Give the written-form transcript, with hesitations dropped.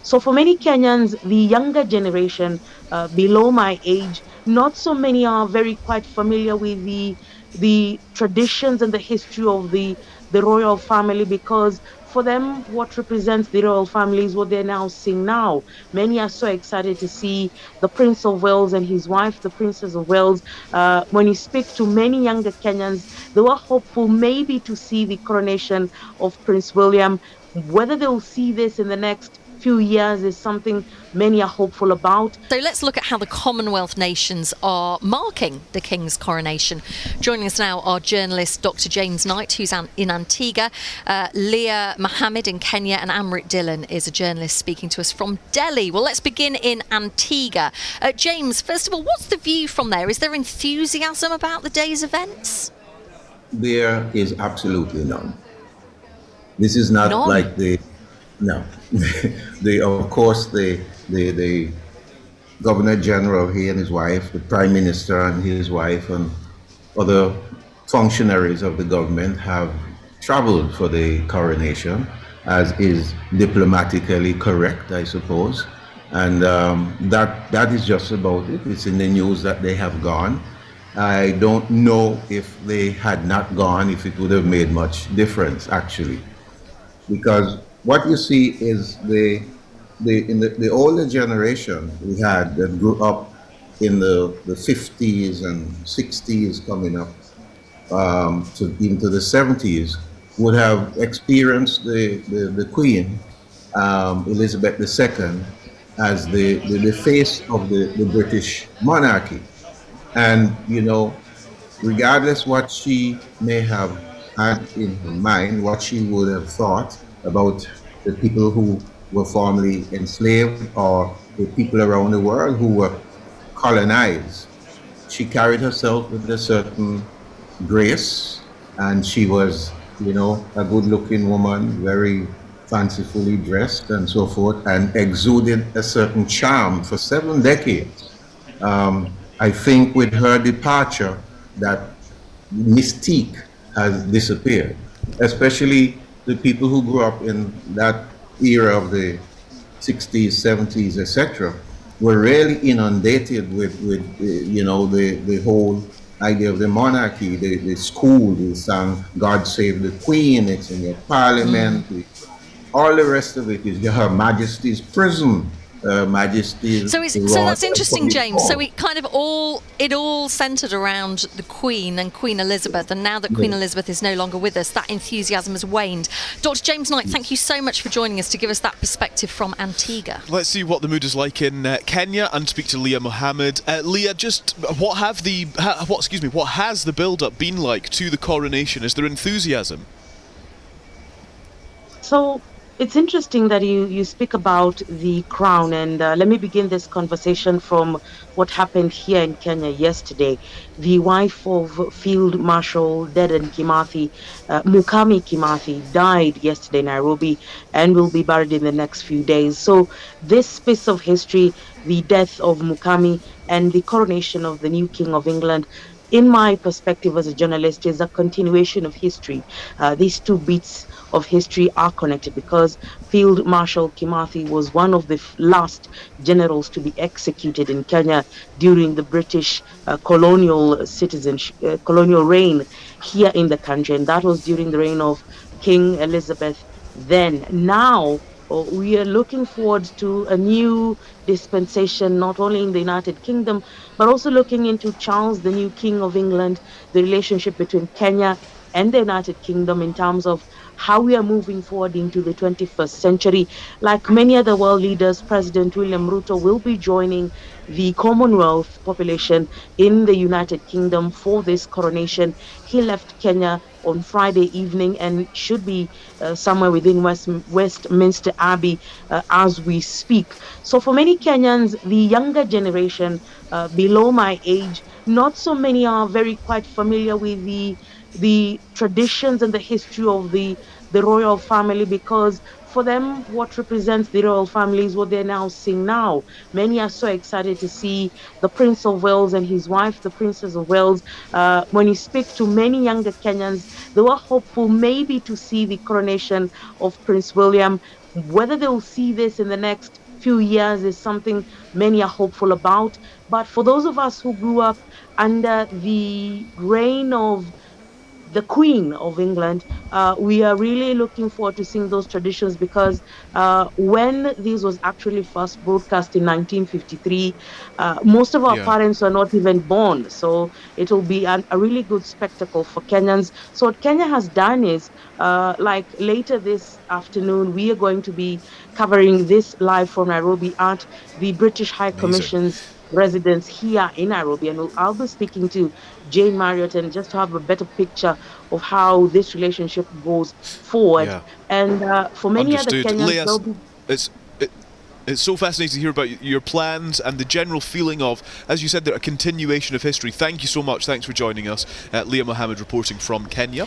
So for many Kenyans, the younger generation below my age, not so many are very quite familiar with the traditions and the history of the royal family, because for them, what represents the royal family is what they're now seeing now. Many are so excited to see the Prince of Wales and his wife, the Princess of Wales. When you speak to many younger Kenyans, they were hopeful maybe to see the coronation of Prince William. Whether they'll see this in the next few years is something many are hopeful about. So let's look at how the Commonwealth nations are marking the King's coronation. Joining us now are journalist Dr. James Knight, who's in Antigua, Leiah Mohamed in Kenya, and Amrit Dillon is a journalist speaking to us from Delhi. Well, let's begin in Antigua. James, first of all, what's the view from there? Is there enthusiasm about the day's events? There is absolutely none. This is not None? like no. Of course, the Governor General, he and his wife, the Prime Minister and his wife, and other functionaries of the government have traveled for the coronation, as is diplomatically correct, I suppose. And that is just about it. It's in the news that they have gone. I don't know if they had not gone, if it would have made much difference, actually. Because what you see is the older generation we had that grew up in the 50s and 60s coming up into the 70s would have experienced the Queen, Elizabeth II, as the face of the British monarchy. And, regardless what she may have had in her mind, what she would have thought about the people who were formerly enslaved or the people around the world who were colonized, she carried herself with a certain grace, and she was, a good-looking woman, very fancifully dressed and so forth, and exuded a certain charm for 7 decades. I think with her departure, that mystique has disappeared, especially the people who grew up in that era of the 60s, 70s, etc., were really inundated with the whole idea of the monarchy, the school, the song God Save the Queen, it's in your parliament, all the rest of it is Her Majesty's prison, Majesty's. So that's interesting, James. So it all centred around the Queen and Queen Elizabeth, and now that Queen Elizabeth is no longer with us, that enthusiasm has waned. Dr. James Knight, thank you so much for joining us to give us that perspective from Antigua. Let's see what the mood is like in Kenya and speak to Leiah Mohamed. Leiah, just what has the build-up been like to the coronation? Is there enthusiasm? So it's interesting that you speak about the crown, and let me begin this conversation from what happened here in Kenya yesterday. The wife of Field Marshal Dedan Kimathi, Mukami Kimathi, died yesterday in Nairobi and will be buried in the next few days. So this piece of history, the death of Mukami and the coronation of the new King of England, in my perspective as a journalist, is a continuation of history. These two bits of history are connected because Field Marshal Kimathi was one of the last generals to be executed in Kenya during the British colonial reign here in the country, and that was during the reign of King Elizabeth. Then now we are looking forward to a new dispensation, not only in the United Kingdom, but also looking into Charles, the new King of England, the relationship between Kenya and the United Kingdom in terms of how we are moving forward into the 21st century. Like many other world leaders, President William Ruto will be joining the Commonwealth population in the United Kingdom for this coronation. He left Kenya on Friday evening and should be somewhere within Westminster Abbey as we speak. So for many Kenyans, the younger generation below my age, not so many are very quite familiar with the traditions and the history of the royal family, because for them, what represents the royal family is what they're now seeing now. Many are so excited to see the Prince of Wales and his wife, the Princess of Wales. When you speak to many younger Kenyans, they were hopeful maybe to see the coronation of Prince William. Whether they'll see this in the next few years is something many are hopeful about. But for those of us who grew up under the reign of the Queen of England, we are really looking forward to seeing those traditions, because when this was actually first broadcast in 1953, most of our Yeah. parents were not even born. So it will be a really good spectacle for Kenyans. So what Kenya has done is, like later this afternoon, we are going to be covering this live from Nairobi at the British High Amazing. Commission's residence here in Nairobi. And I'll be speaking to Jane Marriott, and just to have a better picture of how this relationship goes forward. Yeah. And for many other Understood. Kenyans, Leiah, they'll be it's it, it's so fascinating to hear about your plans and the general feeling of, as you said, there a continuation of history. Thank you so much. Thanks for joining us. Leiah Mohamed reporting from Kenya.